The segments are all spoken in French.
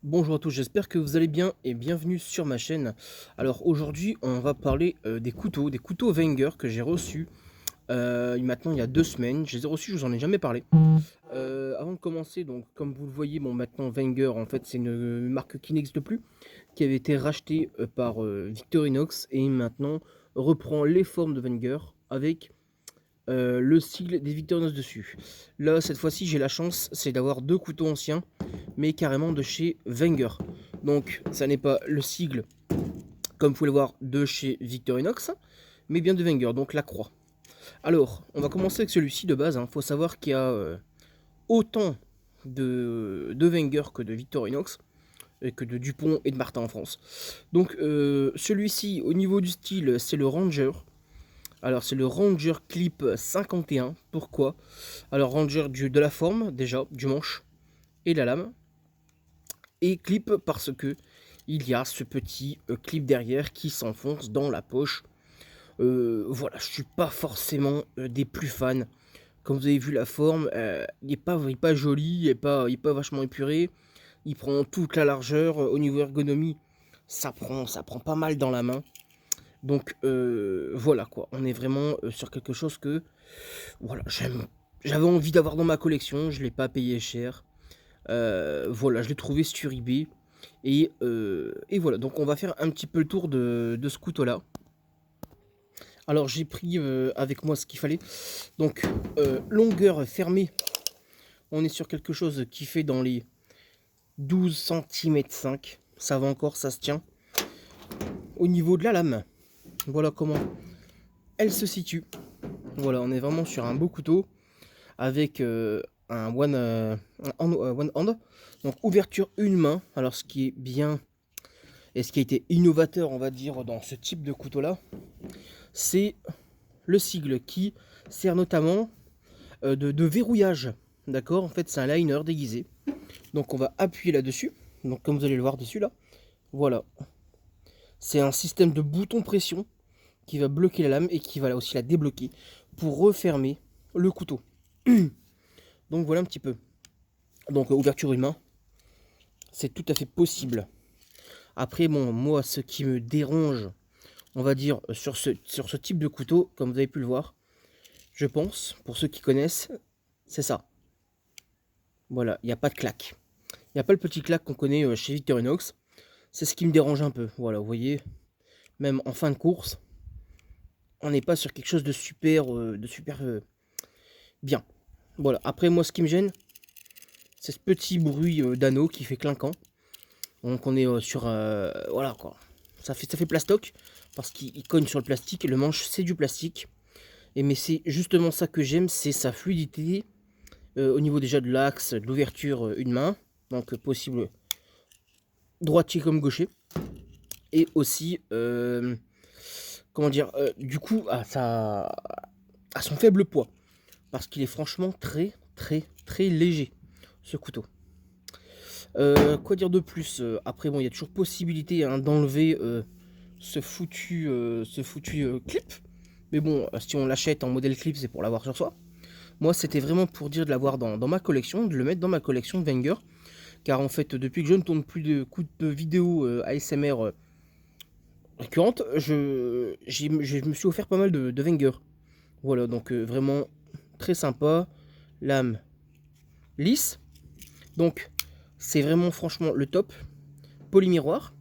Bonjour à tous, j'espère que vous allez bien et bienvenue sur ma chaîne. Alors aujourd'hui, on va parler des couteaux Wenger que j'ai reçus maintenant il y a 2 semaines. Je les ai reçus, je vous en ai jamais parlé. Avant de commencer, donc comme vous le voyez, bon maintenant Wenger, en fait c'est une marque qui n'existe plus, qui avait été rachetée par Victorinox et maintenant reprend les formes de Wenger avec le sigle des Victorinox dessus. Là, cette fois-ci, j'ai la chance, c'est d'avoir deux couteaux anciens, mais carrément de chez Wenger. Donc, ça n'est pas le sigle, comme vous pouvez le voir, de chez Victorinox, mais bien de Wenger, donc la croix. Alors, on va commencer avec celui-ci de base. Faut savoir qu'il y a autant de Wenger que de Victorinox, et que de Dupont et de Martin en France. Donc, celui-ci, au niveau du style, c'est le Ranger. Alors, c'est le Ranger Clip 51. Pourquoi? Alors, Ranger de la forme, déjà, du manche et de la lame. Et clip parce que il y a ce petit clip derrière qui s'enfonce dans la poche. Voilà, je suis pas forcément des plus fans. Comme vous avez vu la forme, il est pas joli, il est pas vachement épuré. Il prend toute la largeur. Au niveau ergonomie, ça prend pas mal dans la main. Donc voilà quoi, on est vraiment sur quelque chose que voilà, j'avais envie d'avoir dans ma collection, je l'ai pas payé cher. Voilà, je l'ai trouvé sur eBay. Et voilà, donc on va faire un petit peu le tour de ce couteau-là. Alors j'ai pris avec moi ce qu'il fallait. Donc longueur fermée, on est sur quelque chose qui fait dans les 12 cm 5. Ça va encore, ça se tient. Au niveau de la lame, voilà comment elle se situe. Voilà, on est vraiment sur un beau couteau avec un one hand. Donc ouverture une main. Alors ce qui est bien et ce qui a été innovateur, on va dire, dans ce type de couteau là, c'est le sigle qui sert notamment de verrouillage. D'accord, en fait c'est un liner déguisé. Donc on va appuyer là-dessus. Donc comme vous allez le voir dessus là, voilà. C'est un système de bouton pression qui va bloquer la lame et qui va là aussi la débloquer pour refermer le couteau. Donc voilà un petit peu. Donc ouverture une main, c'est tout à fait possible. Après bon, moi ce qui me dérange, on va dire sur ce type de couteau, comme vous avez pu le voir, je pense, pour ceux qui connaissent, c'est ça. Voilà, il n'y a pas de claque. Il n'y a pas le petit claque qu'on connaît chez Victorinox. C'est ce qui me dérange un peu. Voilà, vous voyez, même en fin de course, on n'est pas sur quelque chose de super bien. Voilà, après moi ce qui me gêne, c'est ce petit bruit d'anneau qui fait clinquant. Donc on est sur... voilà quoi. Ça fait plastoc, parce qu'il cogne sur le plastique. Le manche c'est du plastique. Et mais c'est justement ça que j'aime, c'est sa fluidité. Au niveau déjà de l'axe, de l'ouverture une main. Donc possible droitier comme gaucher. Et aussi, comment dire, du coup, à son faible poids. Parce qu'il est franchement très, très, très léger, ce couteau. Quoi dire de plus? Après, bon, il y a toujours possibilité hein, d'enlever ce foutu clip. Mais bon, si on l'achète en modèle clip, c'est pour l'avoir sur soi. Moi, c'était vraiment pour dire de l'avoir dans ma collection, de le mettre dans ma collection de Wenger. Car en fait, depuis que je ne tourne plus de vidéos ASMR récurrentes, je me suis offert pas mal de Wenger. Voilà, donc vraiment très sympa. Lame lisse. Donc, c'est vraiment franchement le top. Polymiroir.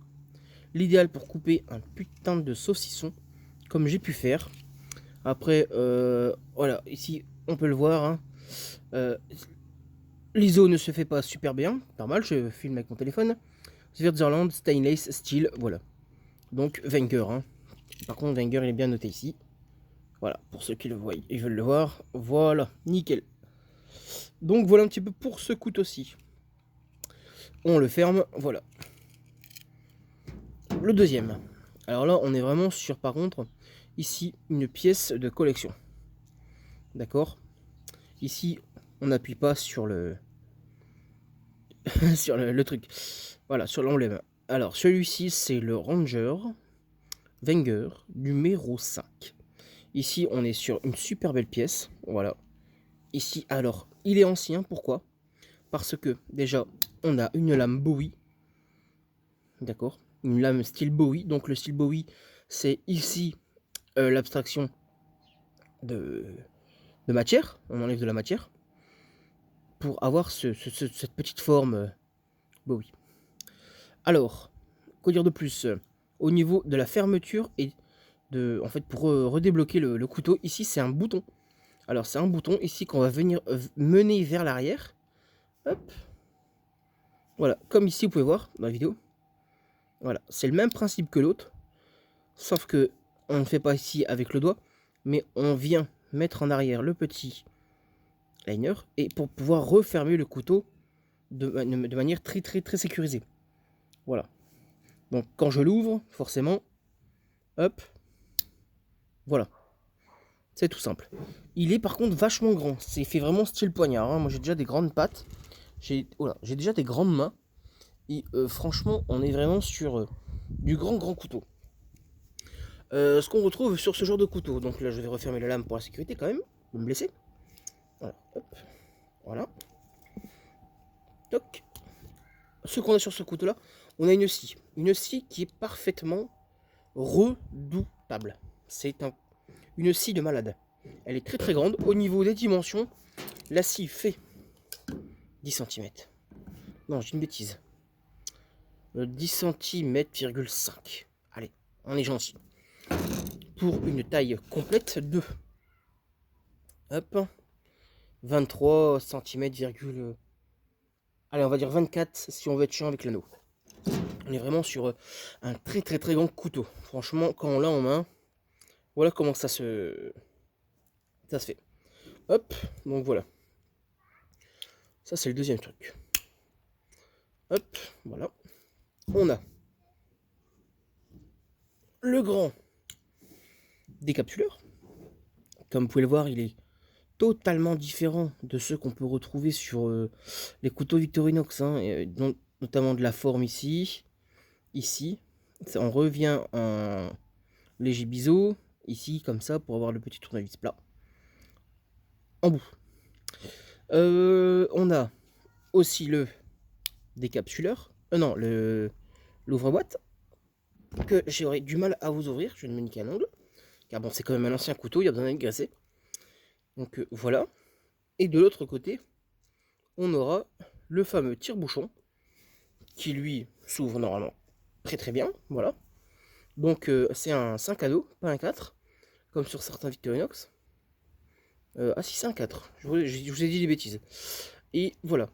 L'idéal pour couper un putain de saucisson, comme j'ai pu faire. Après, voilà, ici, on peut le voir. Hein. L'ISO ne se fait pas super bien. Normal, je filme avec mon téléphone. Switzerland, Stainless, Steel, voilà. Donc, Wenger. Hein. Par contre, Wenger, il est bien noté ici. Voilà, pour ceux qui le voient, ils veulent le voir. Voilà, nickel. Donc, voilà un petit peu pour ce couteau-ci. On le ferme, voilà. Le deuxième. Alors là, on est vraiment sur, par contre, ici, une pièce de collection. D'accord? Ici, on n'appuie pas sur le... sur le truc. Voilà, sur l'emblème. Alors, celui-ci, c'est le Ranger Wenger numéro 5. Ici, on est sur une super belle pièce. Voilà. Ici, alors, il est ancien. Pourquoi? Parce que, déjà, on a une lame Bowie. D'accord, une lame style Bowie. Donc le style Bowie, c'est ici l'abstraction de matière. On enlève de la matière pour avoir cette petite forme Bowie. Alors, quoi dire de plus au niveau de la fermeture et en fait, pour redébloquer le couteau, ici c'est un bouton. Alors c'est un bouton ici qu'on va venir mener vers l'arrière. Hop. Voilà, comme ici vous pouvez voir dans la vidéo. Voilà, c'est le même principe que l'autre. Sauf que on ne fait pas ici avec le doigt, mais on vient mettre en arrière le petit liner et pour pouvoir refermer le couteau de manière très sécurisée. Voilà. Donc quand je l'ouvre, forcément, hop, voilà. C'est tout simple. Il est par contre vachement grand. C'est fait vraiment style poignard. Hein. Moi j'ai déjà des grandes pattes. J'ai déjà des grandes mains. Et franchement, on est vraiment sur du grand couteau. Ce qu'on retrouve sur ce genre de couteau. Donc là, je vais refermer la lame pour la sécurité quand même. De me blesser. Voilà. Hop. Voilà. Toc. Ce qu'on a sur ce couteau-là, on a une scie. Une scie qui est parfaitement redoutable. C'est une scie de malade. Elle est très grande. Au niveau des dimensions, la scie fait 10 cm. Non, j'ai une bêtise. 10 cm,5. Allez, on est gentil. Pour une taille complète de hop, 23 cm, allez, on va dire 24 si on veut être chiant avec l'anneau. On est vraiment sur un très grand couteau. Franchement, quand on l'a en main, voilà comment ça se fait. Hop, donc voilà. Ça, c'est le deuxième truc. Hop, voilà. On a le grand décapsuleur. Comme vous pouvez le voir, il est totalement différent de ceux qu'on peut retrouver sur les couteaux Victorinox, hein, notamment de la forme ici. On revient en léger biseau, ici, comme ça, pour avoir le petit tournevis plat. En bout. On a aussi le décapsuleur. Non, l'ouvre-boîte. Que j'aurais du mal à vous ouvrir. Je vais me niquer un angle. Car bon, c'est quand même un ancien couteau, il y a besoin d'être graissé. Donc voilà. Et de l'autre côté, on aura le fameux tire-bouchon. Qui lui s'ouvre normalement très bien. Voilà. Donc c'est un 5 à dos, pas un 4. Comme sur certains Victorinox. Ah si, c'est un 4. Je vous ai dit des bêtises. Et voilà.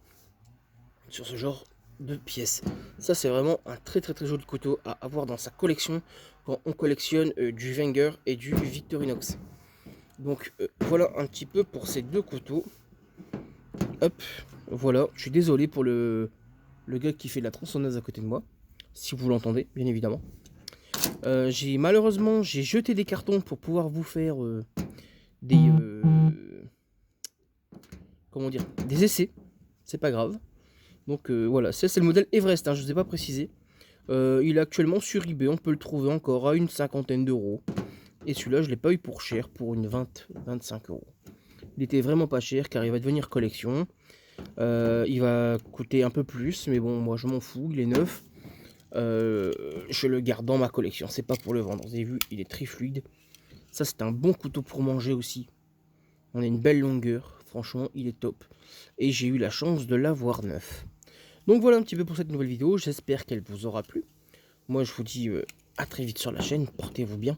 Sur ce genre de pièces. Ça, c'est vraiment un très joli couteau à avoir dans sa collection quand on collectionne du Wenger et du Victorinox. Donc voilà un petit peu pour ces deux couteaux. Hop, voilà. Je suis désolé pour le gars qui fait de la tronçonneuse à côté de moi. Si vous l'entendez, bien évidemment. Malheureusement, j'ai jeté des cartons pour pouvoir vous faire comment dire, des essais. C'est pas grave. Donc voilà, ça c'est le modèle Everest, hein, je ne vous ai pas précisé. Il est actuellement sur eBay, on peut le trouver encore à une cinquantaine d'euros. Et celui-là, je ne l'ai pas eu pour cher, pour une 25 euros. Il était vraiment pas cher car il va devenir collection. Il va coûter un peu plus, mais bon, moi je m'en fous, il est neuf. Je le garde dans ma collection, c'est pas pour le vendre. Vous avez vu, il est très fluide. Ça, c'est un bon couteau pour manger aussi. On a une belle longueur, franchement, il est top. Et j'ai eu la chance de l'avoir neuf. Donc voilà un petit peu pour cette nouvelle vidéo, j'espère qu'elle vous aura plu. Moi je vous dis à très vite sur la chaîne, portez-vous bien.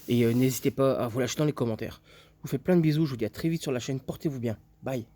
Et n'hésitez pas à vous lâcher dans les commentaires. Je vous fais plein de bisous, je vous dis à très vite sur la chaîne, portez-vous bien. Bye.